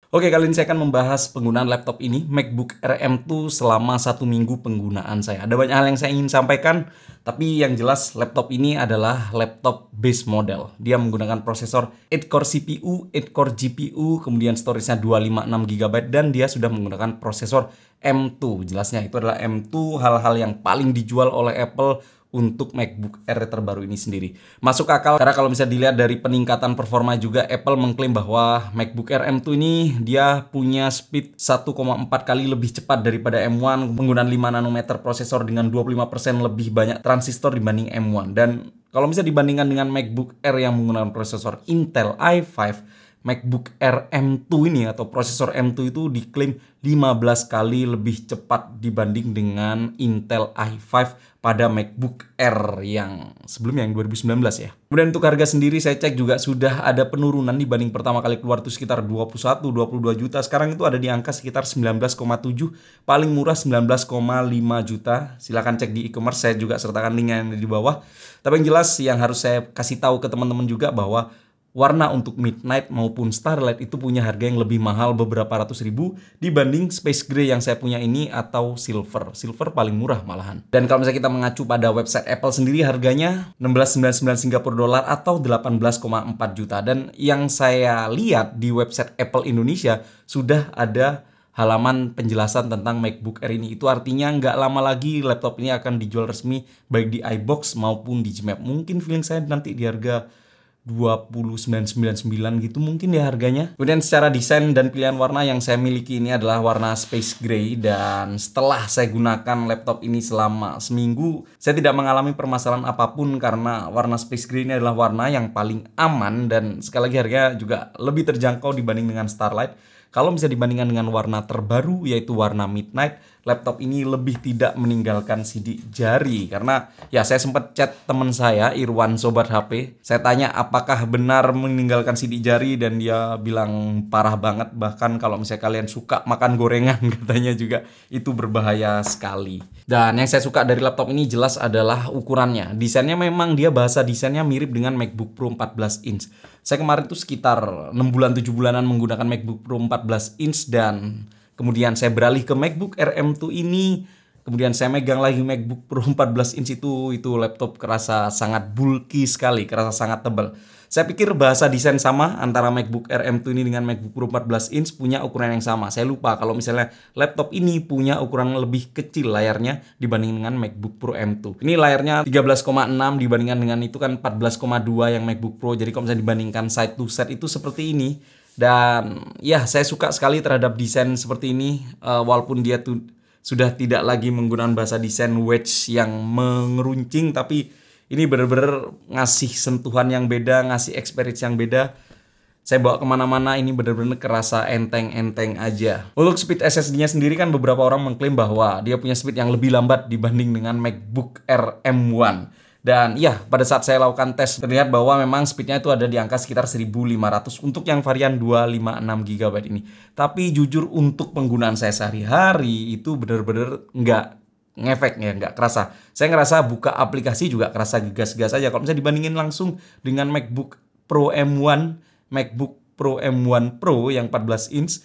Oke, kali ini saya akan membahas penggunaan laptop ini, MacBook Air M2 selama 1 minggu penggunaan saya. Ada banyak hal yang saya ingin sampaikan, tapi yang jelas laptop ini adalah laptop base model. Dia menggunakan prosesor 8-core CPU, 8-core GPU, kemudian storage-nya 256 GB, dan dia sudah menggunakan prosesor M2. Jelasnya itu adalah M2, hal-hal yang paling dijual oleh Apple untuk MacBook Air terbaru ini sendiri. Masuk akal karena kalau bisa dilihat dari peningkatan performa juga, Apple mengklaim bahwa MacBook Air M2 ini dia punya speed 1,4 kali lebih cepat daripada M1, penggunaan 5 nanometer prosesor dengan 25% lebih banyak transistor dibanding M1. Dan kalau bisa dibandingkan dengan MacBook Air yang menggunakan prosesor Intel i5, MacBook Air M2 ini atau prosesor M2 itu diklaim 15 kali lebih cepat dibanding dengan Intel i5 pada MacBook Air yang sebelumnya, yang 2019 ya. Kemudian untuk harga sendiri saya cek juga sudah ada penurunan dibanding pertama kali keluar itu sekitar 21-22 juta. Sekarang itu ada di angka sekitar 19,7, paling murah 19,5 juta. Silahkan cek di e-commerce, saya juga sertakan linknya di bawah. Tapi yang jelas yang harus saya kasih tahu ke teman-teman juga bahwa warna untuk Midnight maupun Starlight itu punya harga yang lebih mahal beberapa ratus ribu dibanding Space Gray yang saya punya ini atau Silver. Silver paling murah malahan. Dan kalau misalnya kita mengacu pada website Apple sendiri, harganya 16,99 Singapura dolar atau 18,4 juta. Dan yang saya lihat di website Apple Indonesia sudah ada halaman penjelasan tentang MacBook Air ini. Itu artinya nggak lama lagi laptop ini akan dijual resmi baik di iBox maupun di Gmap. Mungkin feeling saya nanti di harga 29,99 gitu mungkin ya harganya. Kemudian secara desain dan pilihan warna yang saya miliki ini adalah warna Space Gray, dan setelah saya gunakan laptop ini selama seminggu, saya tidak mengalami permasalahan apapun karena warna Space Gray ini adalah warna yang paling aman dan sekali lagi harganya juga lebih terjangkau dibanding dengan Starlight. Kalau bisa dibandingkan dengan warna terbaru yaitu warna Midnight, laptop ini lebih tidak meninggalkan sidik jari. Karena ya saya sempat chat teman saya, Irwan Sobat HP. Saya tanya apakah benar meninggalkan sidik jari dan dia bilang parah banget. Bahkan kalau misalnya kalian suka makan gorengan katanya juga itu berbahaya sekali. Dan yang saya suka dari laptop ini jelas adalah ukurannya. Desainnya memang dia bahasa desainnya mirip dengan MacBook Pro 14 inch. Saya kemarin tuh sekitar 6 bulan 7 bulanan menggunakan MacBook Pro 14 inch dan kemudian saya beralih ke MacBook Air M2 ini. Kemudian saya megang lagi MacBook Pro 14 inch itu laptop kerasa sangat bulky sekali, kerasa sangat tebal. Saya pikir bahasa desain sama antara MacBook Air M2 ini dengan MacBook Pro 14 inch punya ukuran yang sama. Saya lupa kalau misalnya laptop ini punya ukuran lebih kecil layarnya dibanding dengan MacBook Pro M2. Ini layarnya 13,6 dibandingkan dengan itu kan 14,2 yang MacBook Pro. Jadi kalau misalnya dibandingkan side to side itu seperti ini. Dan ya saya suka sekali terhadap desain seperti ini, walaupun dia tuh sudah tidak lagi menggunakan bahasa desain wedge yang mengeruncing, tapi ini bener-bener ngasih sentuhan yang beda, ngasih experience yang beda. Saya bawa kemana-mana ini bener-bener kerasa enteng-enteng aja. Untuk speed SSD-nya sendiri kan beberapa orang mengklaim bahwa dia punya speed yang lebih lambat dibanding dengan MacBook Air M1. Dan ya, pada saat saya lakukan tes terlihat bahwa memang speednya itu ada di angka sekitar 1500 untuk yang varian 256 GB ini. Tapi jujur untuk penggunaan saya sehari-hari itu bener-bener nggak ngefek ya, nggak kerasa. Saya ngerasa buka aplikasi juga kerasa gas-gas aja. Kalau misalnya dibandingin langsung dengan MacBook Pro M1, MacBook Pro M1 Pro yang 14 inch,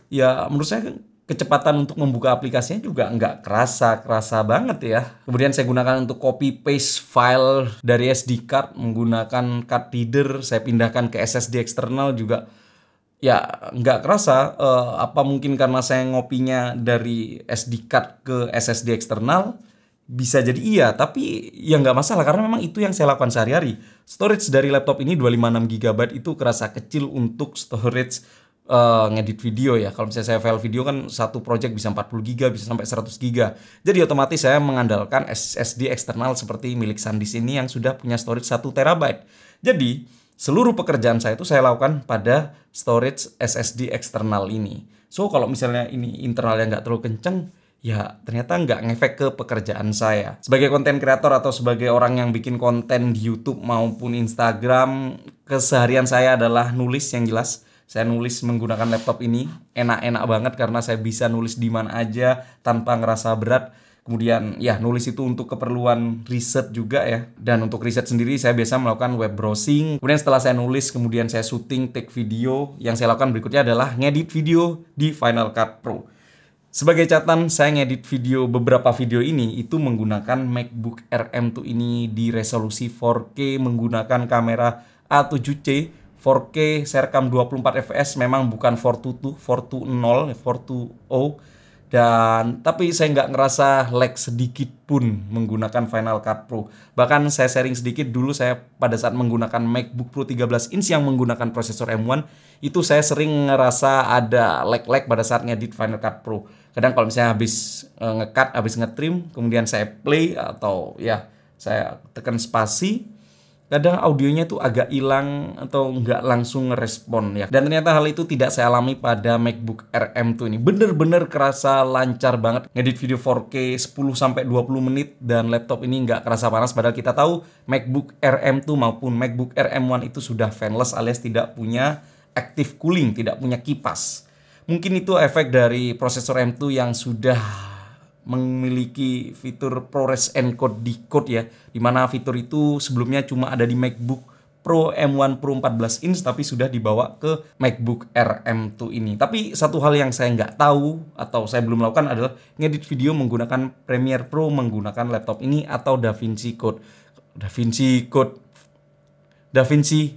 ya menurut saya kecepatan untuk membuka aplikasinya juga nggak kerasa banget ya. Kemudian saya gunakan untuk copy paste file dari SD card menggunakan card reader, saya pindahkan ke SSD eksternal juga. Ya nggak kerasa, apa mungkin karena saya ngopinya dari SD card ke SSD eksternal? Bisa jadi iya, tapi ya nggak masalah karena memang itu yang saya lakukan sehari-hari. Storage dari laptop ini 256 GB itu kerasa kecil untuk storage ngedit video ya. Kalau misalnya saya file video kan satu project bisa 40 GB, bisa sampai 100 GB. Jadi otomatis saya mengandalkan SSD eksternal seperti milik SanDisk ini yang sudah punya storage 1 TB. Jadi seluruh pekerjaan saya itu saya lakukan pada storage SSD eksternal ini. So kalau misalnya ini internalnya nggak terlalu kenceng, ya ternyata nggak ngefek ke pekerjaan saya. Sebagai konten kreator atau sebagai orang yang bikin konten di YouTube maupun Instagram, keseharian saya adalah nulis yang jelas. Saya nulis menggunakan laptop ini, enak-enak banget karena saya bisa nulis di mana aja tanpa ngerasa berat. Kemudian ya nulis itu untuk keperluan riset juga ya. Dan untuk riset sendiri saya biasa melakukan web browsing. Kemudian setelah saya nulis, kemudian saya syuting, take video. Yang saya lakukan berikutnya adalah ngedit video di Final Cut Pro. Sebagai catatan, saya ngedit beberapa video ini itu menggunakan MacBook Air M2 ini di resolusi 4K menggunakan kamera A7C 4K, saya rekam 24 fps, memang bukan 420, 420, dan tapi saya nggak ngerasa lag sedikit pun menggunakan Final Cut Pro. Bahkan saya sharing sedikit dulu, saya pada saat menggunakan MacBook Pro 13 inch yang menggunakan prosesor M1, itu saya sering ngerasa ada lag-lag pada saat ngedit Final Cut Pro. Kadang kalau misalnya habis nge-cut, habis nge-trim, kemudian saya play atau ya saya tekan spasi, kadang audionya tuh agak hilang atau nggak langsung ngerespon ya. Dan ternyata hal itu tidak saya alami pada MacBook Air M2 ini. Bener-bener kerasa lancar banget. Ngedit video 4K 10-20 menit dan laptop ini nggak kerasa panas. Padahal kita tahu MacBook Air M2 maupun MacBook Air M1 itu sudah fanless alias tidak punya active cooling, tidak punya kipas. Mungkin itu efek dari prosesor M2 yang sudah memiliki fitur ProRes Encode Decode ya, dimana fitur itu sebelumnya cuma ada di MacBook Pro M1 Pro 14 inch tapi sudah dibawa ke MacBook Air M2 ini. Tapi satu hal yang saya nggak tahu atau saya belum lakukan adalah ngedit video menggunakan Premiere Pro menggunakan laptop ini atau DaVinci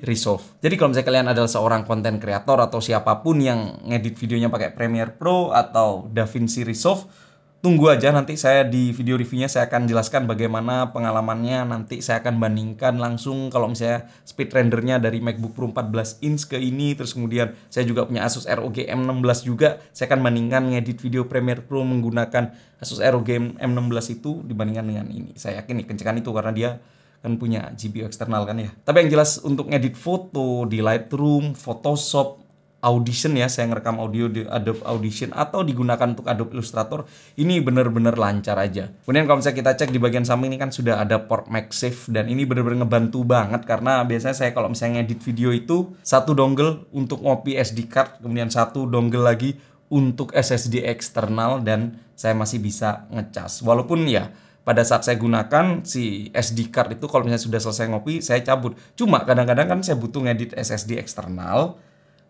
Resolve. Jadi kalau misalnya kalian adalah seorang konten kreator atau siapapun yang ngedit videonya pakai Premiere Pro atau DaVinci Resolve, tunggu aja, nanti saya di video reviewnya saya akan jelaskan bagaimana pengalamannya. Nanti saya akan bandingkan langsung kalau misalnya speed rendernya dari MacBook Pro 14 inch ke ini. Terus kemudian saya juga punya Asus ROG M16 juga. Saya akan bandingkan ngedit video Premiere Pro menggunakan Asus ROG M16 itu dibandingkan dengan ini. Saya yakin nih kencekan itu karena dia kan punya GPU eksternal kan ya. Tapi yang jelas untuk ngedit foto di Lightroom, Photoshop, Audition ya, saya ngerekam audio di Adobe Audition atau digunakan untuk Adobe Illustrator, ini bener-bener lancar aja. Kemudian kalau misalnya kita cek di bagian samping ini kan sudah ada port MagSafe dan ini bener-bener ngebantu banget karena biasanya saya kalau misalnya ngedit video itu satu dongle untuk ngopi SD card, kemudian satu dongle lagi untuk SSD eksternal dan saya masih bisa ngecas. Walaupun ya pada saat saya gunakan si SD card itu kalau misalnya sudah selesai ngopi saya cabut. Cuma kadang-kadang kan saya butuh ngedit SSD eksternal,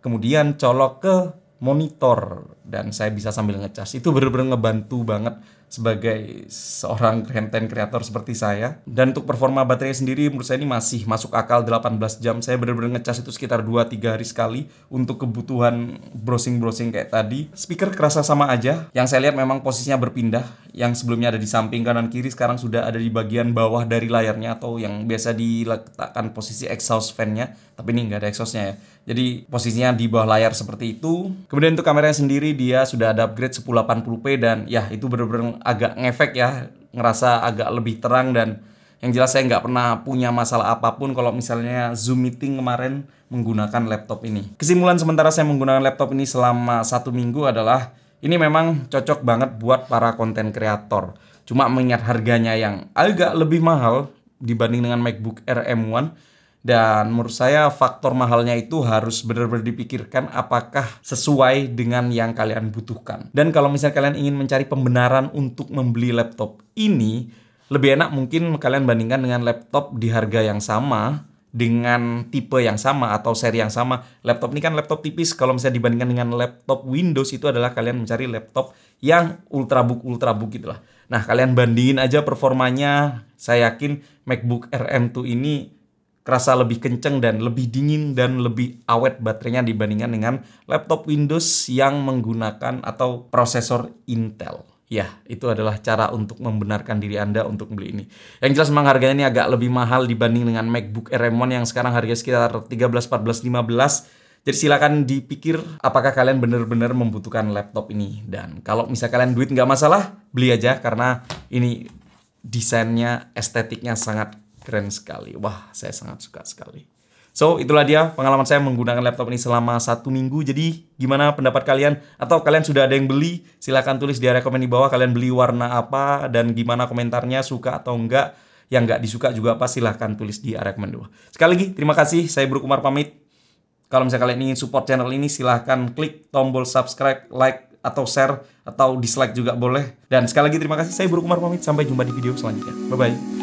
kemudian colok ke monitor dan saya bisa sambil ngecas. Itu bener-bener ngebantu banget sebagai seorang content creator seperti saya. Dan untuk performa baterai sendiri menurut saya ini masih masuk akal 18 jam. Saya bener-bener ngecas itu sekitar 2-3 hari sekali untuk kebutuhan browsing-browsing kayak tadi. Speaker kerasa sama aja. Yang saya lihat memang posisinya berpindah. Yang sebelumnya ada di samping kanan kiri sekarang sudah ada di bagian bawah dari layarnya atau yang biasa diletakkan posisi exhaust fan-nya. Tapi ini nggak ada exhaust-nya ya. Jadi posisinya di bawah layar seperti itu. Kemudian untuk kameranya sendiri dia sudah ada upgrade 1080p dan ya itu bener-bener agak ngefek ya, ngerasa agak lebih terang. Dan yang jelas saya nggak pernah punya masalah apapun kalau misalnya Zoom meeting kemarin menggunakan laptop ini. Kesimpulan sementara saya menggunakan laptop ini selama 1 minggu adalah ini memang cocok banget buat para konten kreator. Cuma mengingat harganya yang agak lebih mahal dibanding dengan MacBook Air M1. Dan menurut saya faktor mahalnya itu harus benar-benar dipikirkan apakah sesuai dengan yang kalian butuhkan. Dan kalau misalnya kalian ingin mencari pembenaran untuk membeli laptop ini, lebih enak mungkin kalian bandingkan dengan laptop di harga yang sama, dengan tipe yang sama atau seri yang sama. Laptop ini kan laptop tipis, kalau misalnya dibandingkan dengan laptop Windows itu adalah kalian mencari laptop yang ultrabook gitu lah. Nah kalian bandingin aja performanya, saya yakin MacBook Air M2 ini kerasa lebih kenceng dan lebih dingin dan lebih awet baterainya dibandingkan dengan laptop Windows yang menggunakan atau prosesor Intel. Ya, itu adalah cara untuk membenarkan diri Anda untuk beli ini. Yang jelas memang harganya ini agak lebih mahal dibanding dengan MacBook Air M1 yang sekarang harganya sekitar 13, 14, 15. Jadi silakan dipikir apakah kalian benar-benar membutuhkan laptop ini. Dan kalau misalnya kalian duit nggak masalah, beli aja karena ini desainnya, estetiknya sangat keren sekali. Wah, saya sangat suka sekali. So, itulah dia pengalaman saya menggunakan laptop ini selama 1 minggu. Jadi, gimana pendapat kalian? Atau kalian sudah ada yang beli? Silahkan tulis di area komen di bawah. Kalian beli warna apa? Dan gimana komentarnya? Suka atau enggak? Yang nggak disuka juga apa? Silahkan tulis di area komen di bawah. Sekali lagi, terima kasih. Saya Bro Kumar pamit. Kalau misalnya kalian ingin support channel ini, silahkan klik tombol subscribe, like, atau share atau dislike juga boleh. Dan sekali lagi terima kasih, saya Bro Kumar pamit, sampai jumpa di video selanjutnya. Bye bye.